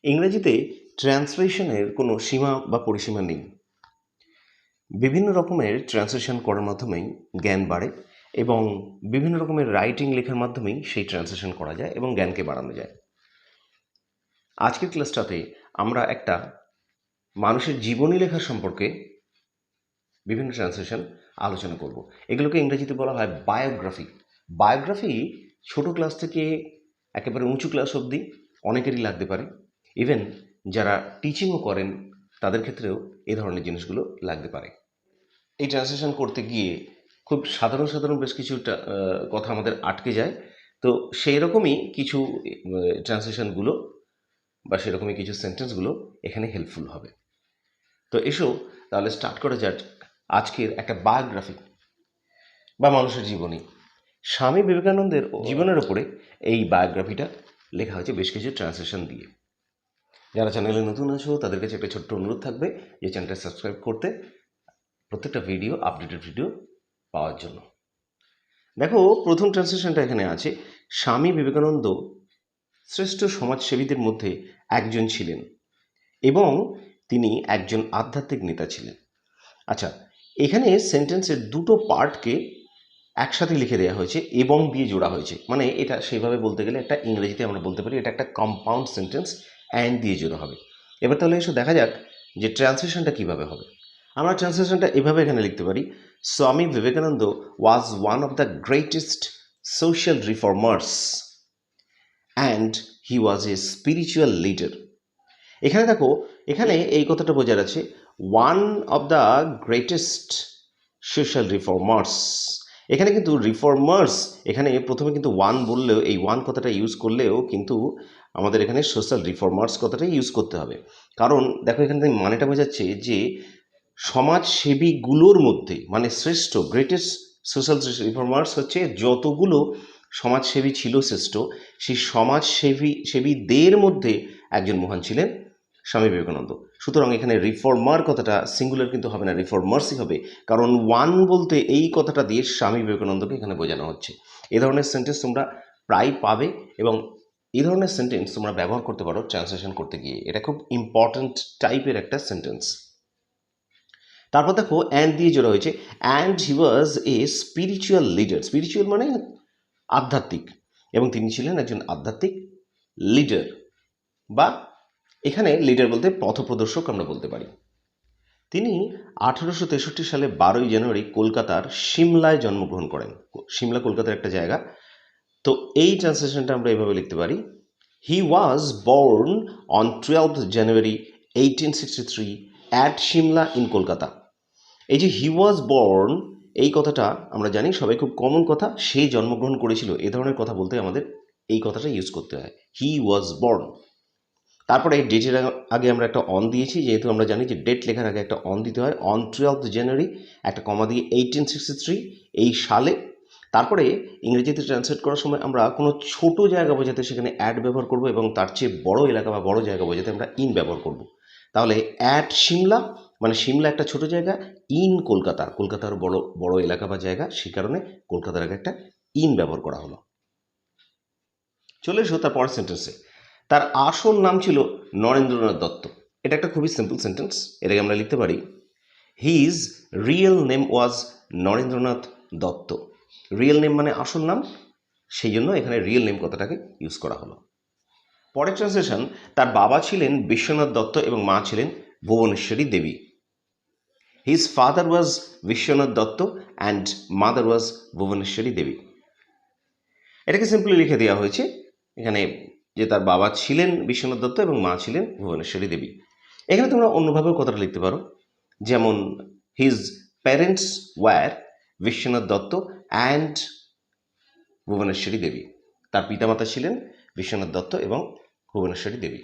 ইংরেজিতে ট্রান্সলেশনের কোনো সীমা বা পরিসীমা নেই। বিভিন্ন রকমের ট্রান্সলেশন করার মাধ্যমেই জ্ঞান বাড়ে এবং বিভিন্ন রকমের রাইটিং লেখার মাধ্যমেই সেই ট্রান্সলেশন করা যায় এবং জ্ঞানকে বাড়ানো যায়। আজকের ক্লাসটাতে আমরা একটা মানুষের জীবনী লেখা সম্পর্কে বিভিন্ন ট্রান্সলেশন আলোচনা করব। এগুলোকে ইংরেজিতে বলা হয় বায়োগ্রাফি। বায়োগ্রাফি ছোট ক্লাস থেকে একেবারে উঁচু ক্লাস অবধি অনেকেরই লাগতে পারে। ইভেন যারা টিচিংও করেন তাদের ক্ষেত্রেও এই ধরনের জিনিসগুলো লাগতে পারে। এই ট্রান্সলেশন করতে গিয়ে খুব সাধারণ সাধারণ বেশ কিছু কথা আমাদের আটকে যায়। তো সেই রকমই কিছু ট্রান্সলেশনগুলো বা সেরকমই কিছু সেন্টেন্সগুলো এখানে হেল্পফুল হবে। তো এসো তাহলে স্টার্ট করা যাক আজকের একটা বায়োগ্রাফি বা মানুষের জীবনী। স্বামী বিবেকানন্দের জীবনের ওপরে এই বায়োগ্রাফিটা লেখা হয়েছে বেশ কিছু ট্রান্সলেশন দিয়ে। যারা চ্যানেলে নতুন আছো তাদের কাছে একটা ছোট্ট অনুরোধ থাকবে যে চ্যানেলটা সাবস্ক্রাইব করতে, প্রত্যেকটা ভিডিও আপডেটেড ভিডিও পাওয়ার জন্য। দেখো, প্রথম ট্রান্সলেশনটা এখানে আছে, স্বামী বিবেকানন্দ শ্রেষ্ঠ সমাজসেবীদের মধ্যে একজন ছিলেন এবং তিনি একজন আধ্যাত্মিক নেতা ছিলেন। আচ্ছা, এখানে সেন্টেন্সের দুটো পার্টকে একসাথে লিখে দেওয়া হয়েছে এবং দিয়ে জোড়া হয়েছে, মানে এটা সেইভাবে বলতে গেলে একটা ইংরেজিতে আমরা বলতে পারি এটা একটা কম্পাউন্ড সেন্টেন্স, অ্যান্ড দিয়ে জোড়া হবে। এবার তাহলে এসে দেখা যাক যে ট্রান্সলেশনটা কিভাবে হবে। আমরা ট্রান্সলেশনটা এভাবে এখানে লিখতে পারি, Swami Vivekananda was one of the greatest social reformers and he was A spiritual leader. এখানে দেখো, এখানে এই কথাটা বোঝা যাচ্ছে, one of the greatest social reformers. এখানে কিন্তু রিফর্মার্স, এখানে প্রথমে কিন্তু ওয়ান বললেও, এই ওয়ান কথাটা ইউজ করলেও কিন্তু আমাদের এখানে সোশ্যাল রিফর্মার্স কথাটাই ইউজ করতে হবে। কারণ দেখো, এখানে মানেটা বোঝাচ্ছে যে সমাজসেবীগুলোর মধ্যে, মানে শ্রেষ্ঠ গ্রেটেস্ট সোশ্যাল রিফর্মার্স হচ্ছে যতগুলো সমাজসেবী ছিল শ্রেষ্ঠ, সেই সেবীদের মধ্যে একজন মহান ছিলেন স্বামী বিবেকানন্দ। সুতরাং এখানে রিফর্মার কথাটা সিঙ্গুলার কিন্তু হবে না, রিফর্মার্সই হবে, কারণ ওয়ান বলতে এই কথাটা দিয়ে স্বামী বিবেকানন্দকে এখানে বোঝানো হচ্ছে। এ ধরনের সেন্টেন্স তোমরা প্রায় পাবে এবং এই ধরনের সেন্টেন্স তোমরা ব্যবহার করতে পারো ট্রান্সলেশন করতে গিয়ে। এটা খুব ইম্পর্ট্যান্ট টাইপের একটা সেন্টেন্স। তারপর দেখো, অ্যান্ড দিয়ে জোড়া হয়েছে, and he was A spiritual leader. Spiritual মানে আধ্যাত্মিক, এবং তিনি ছিলেন একজন আধ্যাত্মিক লিডার, বা এখানে লিডার বলতে পথপ্রদর্শক আমরা বলতে পারি। তিনি 1863 সালে 12ই জানুয়ারি কলকাতার সিমলায় জন্মগ্রহণ করেন। সিমলা কলকাতার একটা জায়গা। তো এই ট্রান্সলেশনটা আমরা এভাবে লিখতে পারি, he was born on 12th January 1863 at Simla in Kolkata. এই যে হি ওয়াজ বর্ন, এই কথাটা আমরা জানি সবাই খুব কমন কথা, সে জন্মগ্রহণ করেছিল, এ ধরনের কথা বলতে আমাদের এই কথাটা ইউজ করতে হয়, হি ওয়াজ বর্ন। তারপরে ডেটের আগে আমরা একটা অন দিয়েছি, যেহেতু আমরা জানি যে ডেট লেখার আগে একটা অন দিতে হয়। অন 12th জানুয়ারি একটা কমা দিয়ে 1863 এই সালে। তারপরে ইংরেজিতে ট্রান্সলেট করার সময় আমরা কোনো ছোট জায়গা বোঝাতে সেখানে অ্যাড ব্যবহার করব, এবং তার চেয়ে বড় এলাকা বা বড় জায়গা বোঝাতে আমরা ইন ব্যবহার করব। তাহলে অ্যাট সিমলা মানে সিমলা একটা ছোট জায়গা, ইন কলকাতা কলকাতার বড় বড় এলাকা বা জায়গা, সেই কারণে কলকাতার আগে একটা ইন ব্যবহার করা হলো। চলে এসো তার পরের সেন্টেন্সে। তার আসল নাম ছিল নরেন্দ্রনাথ দত্ত। এটা একটা খুবই সিম্পল সেন্টেন্স, এটাকে আমরা লিখতে পারি, his real name was Narendranath Dutta. Real name মানে আসল নাম, সেই জন্য এখানে রিয়েল নেম কথাটাকে ইউজ করা হলো। পরের ট্রান্সলেশন, তার বাবা ছিলেন বিশ্বনাথ দত্ত এবং মা ছিলেন Bhubaneswari Devi. His father was Vishwanath Dutta and mother was Bhubaneswari Devi. এটাকে সিম্পলি লিখে দেওয়া হয়েছে এখানে যে তার বাবা ছিলেন বিশ্বনাথ দত্ত এবং মা ছিলেন ভুবনেশ্বরী দেবী। এখানে তোমরা অন্যভাবেও কথাটা লিখতে পারো, যেমন his parents were Vishwanath Dutta and Bhubaneswari Devi. তার পিতামাতা ছিলেন বিশ্বনাথ দত্ত এবং ভুবনেশ্বরী দেবী।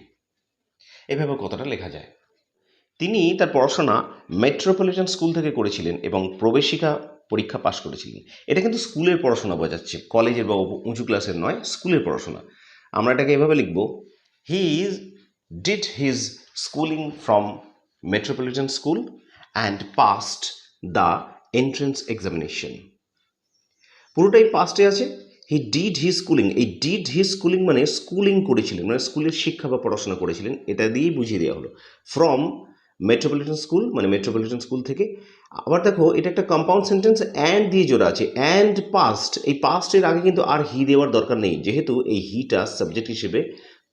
এভাবে কথাটা লেখা যায়। তিনি তার পড়াশোনা মেট্রোপলিটন স্কুল থেকে করেছিলেন এবং প্রবেশিকা পরীক্ষা পাশ করেছিলেন। এটা কিন্তু স্কুলের পড়াশোনা বোঝাচ্ছে, কলেজের বা উঁচু ক্লাসের নয়, স্কুলের পড়াশোনা। আমরা এটাকে এভাবে লিখব, he did his schooling from metropolitan school and passed the entrance examination. পুরোটাই পাস্টে আছে, হি ডিড হি স্কুলিং, এই ডিড হি স্কুলিং মানে স্কুলিং করেছিলেন, মানে স্কুলের শিক্ষা বা পড়াশোনা করেছিলেন, এটা দিয়েই বুঝিয়ে দেওয়া হলো। ফ্রম মেট্রোপলিটন স্কুল, মানে মেট্রোপলিটন স্কুল থেকে। আবার দেখো এটা একটা কম্পাউন্ড সেন্টেন্স, অ্যান্ড দিয়ে জোড়া আছে, অ্যান্ড পাস্ট, এই পাস্টের আগে কিন্তু আর হি দেওয়ার দরকার নেই, যেহেতু এই হিটা সাবজেক্ট হিসেবে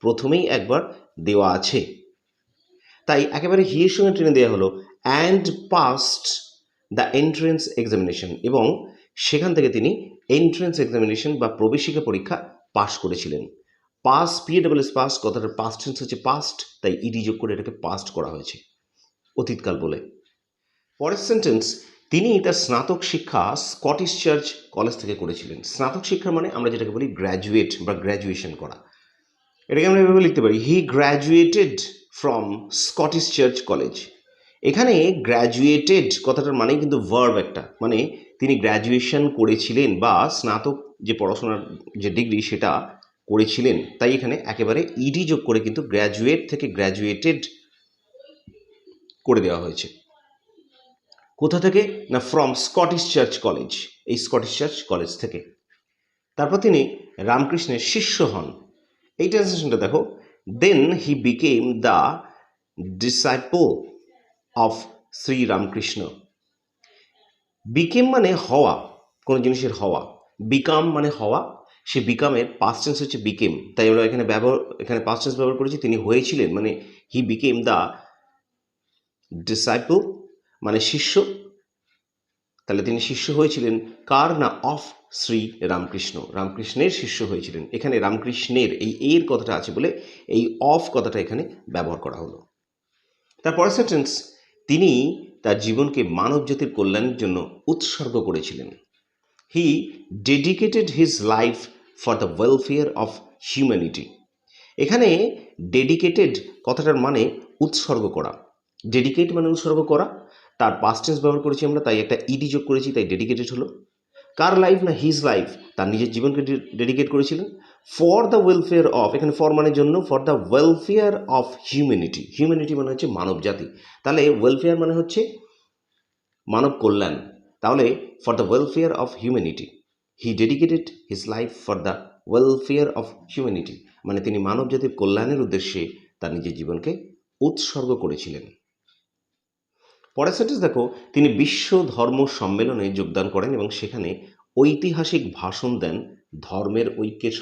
প্রথমেই একবার দেওয়া আছে, তাই একেবারে হি এর সঙ্গে টেনে দেওয়া হলো, and past the entrance examination, এবং সেখান থেকে তিনি এন্ট্রেন্স এক্সামিনেশন বা প্রবেশিকা পরীক্ষা পাশ করেছিলেন। পাস, PASS পাস, কথাটার পাস্ট টেন্স হচ্ছে পাস্ট, তাই ইডি যোগ করে এটাকে পাস্ট করা হয়েছে, অতীতকাল বলে। পরের সেন্টেন্স, তিনি তার স্নাতক শিক্ষা স্কটিশ চার্চ কলেজ থেকে করেছিলেন। স্নাতক শিক্ষা মানে আমরা যেটাকে বলি গ্র্যাজুয়েট বা গ্র্যাজুয়েশন করা, এটাকে আমরা এভাবে লিখতে পারি, he graduated from Scottish Church College. এখানে গ্র্যাজুয়েটেড কথাটার মানেই কিন্তু ভার্ব একটা, মানে তিনি গ্র্যাজুয়েশন করেছিলেন বা স্নাতক যে পড়াশোনার যে ডিগ্রি সেটা করেছিলেন, তাই এখানে একেবারে ইডি যোগ করে কিন্তু গ্র্যাজুয়েট থেকে গ্র্যাজুয়েটেড করে দেওয়া হয়েছে। কোথা থেকে না, ফ্রম স্কটিশ চার্চ কলেজ, এই স্কটিশ চার্চ কলেজ থেকে। তারপর তিনি রামকৃষ্ণের শিষ্য হন, এই ট্রান্সলেশনটা দেখো, then he became the disciple of Shri Ramakrishna. Became মানে হওয়া, কোনো জিনিসের হওয়া, বিকাম মানে হওয়া, সে বিকামের পাস্ট টেন্স হচ্ছে বিকেম, তাই আমরা এখানে পাস্ট টেন্স ব্যবহার করেছি, তিনি হয়েছিলেন, মানে হি বিকেম দ্য ডিসাইপল মানে শিষ্য, তাহলে তিনি শিষ্য হয়েছিলেন কার না, অফ শ্রী রামকৃষ্ণ, রামকৃষ্ণের শিষ্য হয়েছিলেন। এখানে রামকৃষ্ণের এই এর কথাটা আছে বলে এই অফ কথাটা এখানে ব্যবহার করা হলো। তারপরের সেন্টেন্স, তিনি তার জীবনকে মানব জাতির কল্যাণের জন্য উৎসর্গ করেছিলেন। He dedicated his life for the welfare of humanity. এখানে ডেডিকেটেড কথাটার মানে উৎসর্গ করা, ডেডিকেট মানে উৎসর্গ করা, তার পাস্ট টেন্স ব্যবহার করেছি আমরা, তাই একটা ইডি যোগ করেছি, তাই ডেডিকেটেড হলো। কার লাইফ না, হিজ লাইফ, তার নিজের জীবনকে ডেডিকেট করেছিলেন। ফর দ্য ওয়েলফেয়ার অফ, এখানে ফর মানে জন্য, for the welfare of humanity, humanity মানে হচ্ছে মানব জাতি, তাহলে ওয়েলফেয়ার মানে হচ্ছে মানব কল্যাণ, তাহলে for the welfare of humanity, he dedicated his life for the welfare of humanity, মানে তিনি মানব জাতির কল্যাণের উদ্দেশ্যে তার নিজের জীবনকে উৎসর্গ করেছিলেন। পরের সেন্টেন্স দেখো, তিনি বিশ্ব ধর্ম সম্মেলনে যোগদান করেন এবং সেখানে ঐতিহাসিক ভাষণ দেন ধর্মের ঐক্যের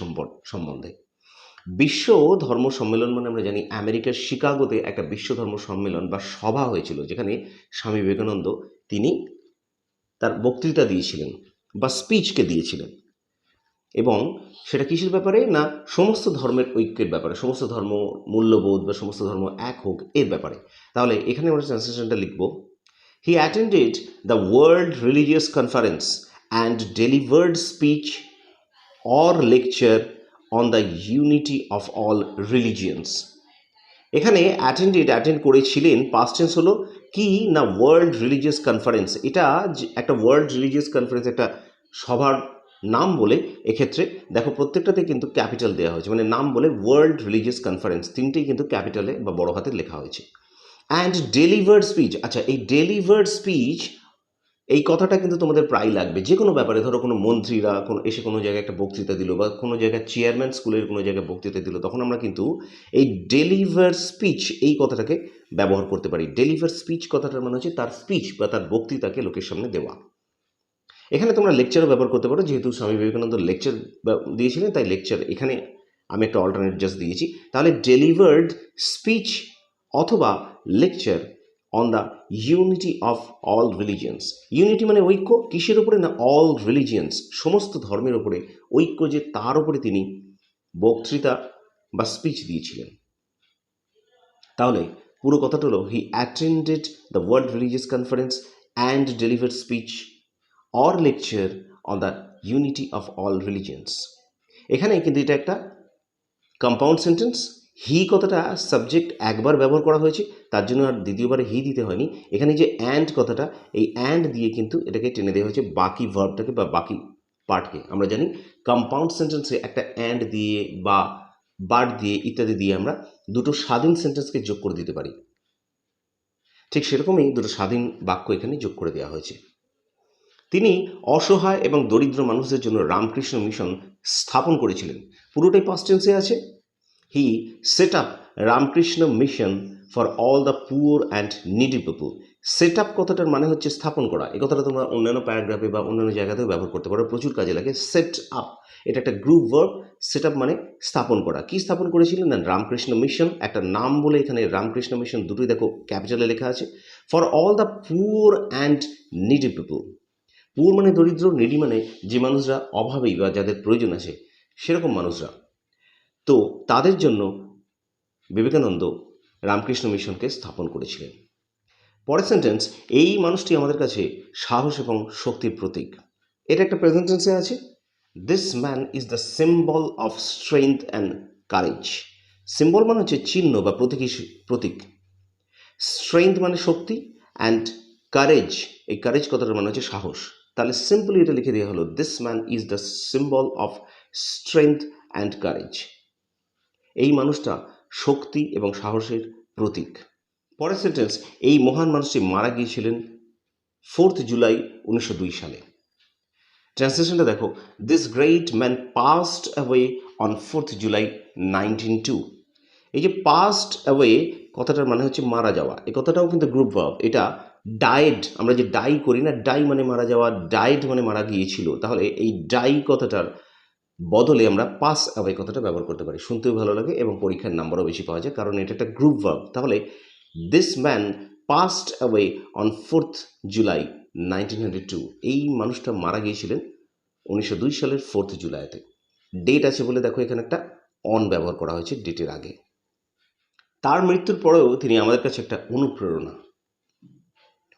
সম্বন্ধে। বিশ্ব ধর্ম সম্মেলন মানে আমরা জানি আমেরিকার শিকাগোতে একটা বিশ্ব ধর্ম সম্মেলন বা সভা হয়েছিল, যেখানে স্বামী বিবেকানন্দ তিনি তার বক্তৃতা দিয়েছিলেন বা স্পিচকে দিয়েছিলেন, এবং সেটা কিসের ব্যাপারে না, সমস্ত ধর্মের ঐক্যের ব্যাপারে, সমস্ত ধর্ম মূল্যবোধ বা সমস্ত ধর্ম এক হোক এর ব্যাপারে। তাহলে এখানে আমরা ট্রান্সলেশনটা লিখব, হি attended the world religious conference and delivered speech or lecture on the unity of all religions. এখানে অ্যাটেন্ড করেছিলেন, পাস্ট টেন্স হলো কি না, ওয়ার্ল্ড রিলিজিয়াস কনফারেন্স, এটা একটা ওয়ার্ল্ড রিলিজিয়াস কনফারেন্স একটা সভার নাম বলে, এক্ষেত্রে দেখো প্রত্যেকটাতে কিন্তু ক্যাপিটাল দেওয়া হয়েছে, মানে নাম বলে ওয়ার্ল্ড রিলিজিয়াস কনফারেন্স, তিনটেই কিন্তু ক্যাপিটালে বা বড় হাতে লেখা হয়েছে। অ্যান্ড ডেলিভার্ড স্পিচ, আচ্ছা এই ডেলিভার্ড স্পিচ এই কথাটা কিন্তু তোমাদের প্রায় লাগবে যে কোনো ব্যাপারে, ধরো কোনো মন্ত্রীরা এসে কোনো জায়গায় একটা বক্তৃতা দিল বা কোনো জায়গায় চেয়ারম্যান স্কুলের কোনো জায়গায় বক্তৃতা দিল, তখন আমরা কিন্তু এই ডেলিভার স্পিচ এই কথাটাকে ব্যবহার করতে পারি। ডেলিভার স্পিচ কথাটার মানে হচ্ছে তার স্পিচ বা তার বক্তৃতাকে লোকের সামনে দেওয়া। এখানে তোমরা লেকচারও ব্যবহার করতে পারো, যেহেতু স্বামী বিবেকানন্দ লেকচার দিয়েছিলেন তাই লেকচার এখানে আমি একটা অল্টারনেট জাস্ট দিয়েছি। তাহলে ডেলিভার্ড স্পিচ অথবা lecture on the unity of all religions. Unity মানে ঐক্য, কিসের উপরে না, অল রিলিজিয়ন্স, সমস্ত ধর্মের উপরে ঐক্য, যে তার উপরে তিনি বক্তৃতা বা স্পিচ দিয়েছিলেন। তাহলে পুরো কথাটা হলো, হি attended the world religious conference and delivered speech or lecture on the unity of all religions. এখানে কিন্তু এটা একটা কম্পাউন্ড সেন্টেন্স, হি কথাটা সাবজেক্ট একবার ব্যবহার করা হয়েছে, তার জন্য আর দ্বিতীয়বারে হি দিতে হয়নি। এখানে যে অ্যান্ড কথাটা, এই অ্যান্ড দিয়ে কিন্তু এটাকে টেনে দেওয়া হয়েছে বাকি ভার্বটাকে বা বাকি পার্টকে। আমরা জানি কম্পাউন্ড সেন্টেন্সে একটা অ্যান্ড দিয়ে বা বাট দিয়ে ইত্যাদি দিয়ে আমরা দুটো স্বাধীন সেন্টেন্সকে যোগ করে দিতে পারি, ঠিক সেরকমই দুটো স্বাধীন বাক্য এখানে যোগ করে দেওয়া হয়েছে। তিনি অসহায় এবং দরিদ্র মানুষদের জন্য রামকৃষ্ণ মিশন স্থাপন করেছিলেন। পুরোটাই পাস্ট টেন্সে আছে। He set up Ramakrishna mission for all the poor and needy people. Set up কথাটার মানে হচ্ছে স্থাপন করা। এই কথাটা তোমরা অন্যান্য প্যারাগ্রাফে বা অন্যান্য জায়গাতেও ব্যবহার করতে পারো, প্রচুর কাজে লাগে। সেট আপ এটা একটা গ্রুপ ভার্ব। সেট আপ মানে স্থাপন করা। কি স্থাপন করেছিলেন না, রামকৃষ্ণ মিশন, একটা নাম বলে এখানে রামকৃষ্ণ মিশন দুটোই দেখো ক্যাপিটালে লেখা আছে। For all the poor and needy people. Poor মানে দরিদ্র, নিডি মানে যে মানুষরা অভাবী বা যাদের প্রয়োজন আছে সেরকম মানুষরা। তো তাদের জন্য বিবেকানন্দ রামকৃষ্ণ মিশনকে স্থাপন করেছিলেন। পরের সেন্টেন্স, এই মানুষটি আমাদের কাছে সাহস এবং শক্তির প্রতীক। এটা একটা প্রেজেন্ট টেন্সে আছে। This man is the symbol of strength and courage. Symbol মানে হচ্ছে চিহ্ন বা প্রতীক। স্ট্রেংথ মানে শক্তি, অ্যান্ড কারেজ, এই কারেজ কথাটার মানে হচ্ছে সাহস। তাহলে সিম্পলি এটা লিখে দেওয়া হলো, this man is the symbol of strength and courage. এই মানুষটা শক্তি এবং সাহসের প্রতীক। পরের সেন্টেন্স, এই মহান মানুষটি মারা গিয়েছিলেন 4 জুলাই 1902 সালে। ট্রান্সলেশনটা দেখো, this great man passed away on 4 July 1902। এই যে পাস্ট অ্যাওয়ে কথাটার মানে হচ্ছে মারা যাওয়া। এই কথাটাও কিন্তু গ্রুপ ভার্ব। এটা ডায়েড, আমরা যে ডাই করি না, ডাই মানে মারা যাওয়া, ডায়েড মানে মারা গিয়েছিল। তাহলে এই ডাই কথাটার বদলে আমরা পাস অ্যাওয়ে কথাটা ব্যবহার করতে পারি। শুনতেও ভালো লাগে এবং পরীক্ষার নাম্বারও বেশি পাওয়া যায়, কারণ এটা একটা গ্রুপ ভার্ব। তাহলে this man passed away on 4 July 1902। এই মানুষটা মারা গিয়েছিলেন 1902 সালের 4 জুলাইতে। ডেট আছে বলে দেখো এখানে একটা অন ব্যবহার করা হয়েছে ডেটের আগে। তার মৃত্যুর পরেও তিনি আমাদের কাছে একটা অনুপ্রেরণা।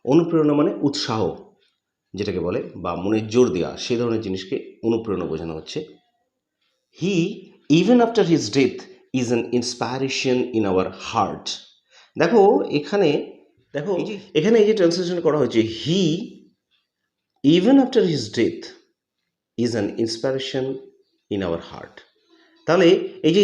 অনুপ্রেরণা মানে উৎসাহ যেটাকে বলে, বা মনের জোর দেওয়া, সেই ধরনের জিনিসকে অনুপ্রেরণা বোঝানো হচ্ছে। হি even after his death is an inspiration in our heart. দেখো এখানে এই যে ট্রান্সলেশন করা হয়েছে, হি even after his death is an inspiration in our heart. তাহলে এই যে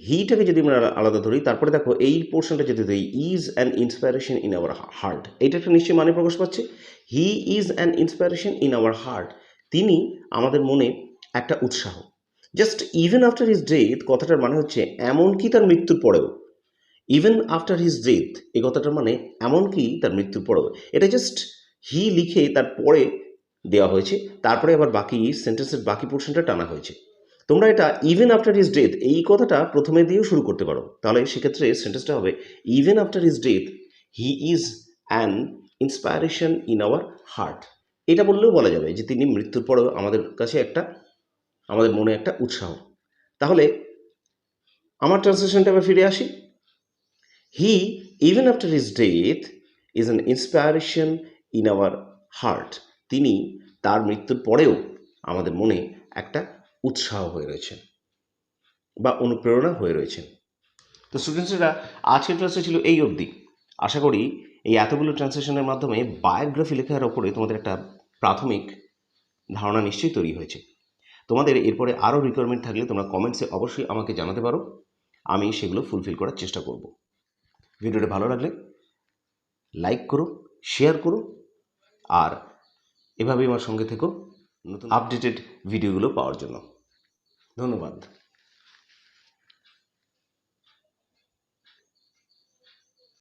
হিটাকে যদি আমরা আলাদা ধরি, তারপরে দেখো এই পোর্শনটা যদি ধরি, is an inspiration in our heart, এটা একটা নিশ্চয়ই মানে প্রকাশ পাচ্ছে। He is an inspiration in our heart, তিনি আমাদের মনে একটা উৎসাহ। Just even after his death কথাটার মানে হচ্ছে এমনকি তার মৃত্যুর পরেও। ইভেন আফটার হিজ ডেথ এই কথাটার মানে এমনকি তার মৃত্যুর পরেও। এটা জাস্ট হি লিখে তারপরে দেওয়া হয়েছে, তারপরে আবার বাকি সেন্টেন্সের বাকি পোর্শনটা টানা হয়েছে। তোমরা এটা ইভেন আফটার হিজ ডেথ এই কথাটা প্রথমে দিয়েও শুরু করতে পারো, তাহলে সেক্ষেত্রে সেন্টেন্সটা হবে, even after his death he is an inspiration in our heart. এটা বললেও বলা যাবে যে তিনি মৃত্যুর পরেও আমাদের কাছে আমাদের মনে একটা উৎসাহ। তাহলে আমার ট্রান্সলেশনটা আবার ফিরে আসি। হি even after his death is an inspiration in our heart. তিনি তার মৃত্যুর পরেও আমাদের মনে একটা উৎসাহ হয়ে রয়েছেন বা অনুপ্রেরণা হয়ে রয়েছেন। তো স্টুডেন্টসরা আজকের ক্লাসে ছিল এই অবধি। আশা করি এই এতগুলো ট্রান্সলেশনের মাধ্যমে বায়োগ্রাফি লেখার ওপরে তোমাদের একটা প্রাথমিক ধারণা নিশ্চয়ই তৈরি হয়েছে। তোমাদের এরপরে আরও রিকোয়ারমেন্ট থাকলে তোমরা কমেন্টসে অবশ্যই আমাকে জানাতে পারো, আমি সেগুলো ফুলফিল করার চেষ্টা করব। ভিডিওটা ভালো লাগলে লাইক করো, শেয়ার করো, আর এভাবেই আমার সঙ্গে থেকো নতুন আপডেটেড ভিডিওগুলো পাওয়ার জন্য। ধন্যবাদ।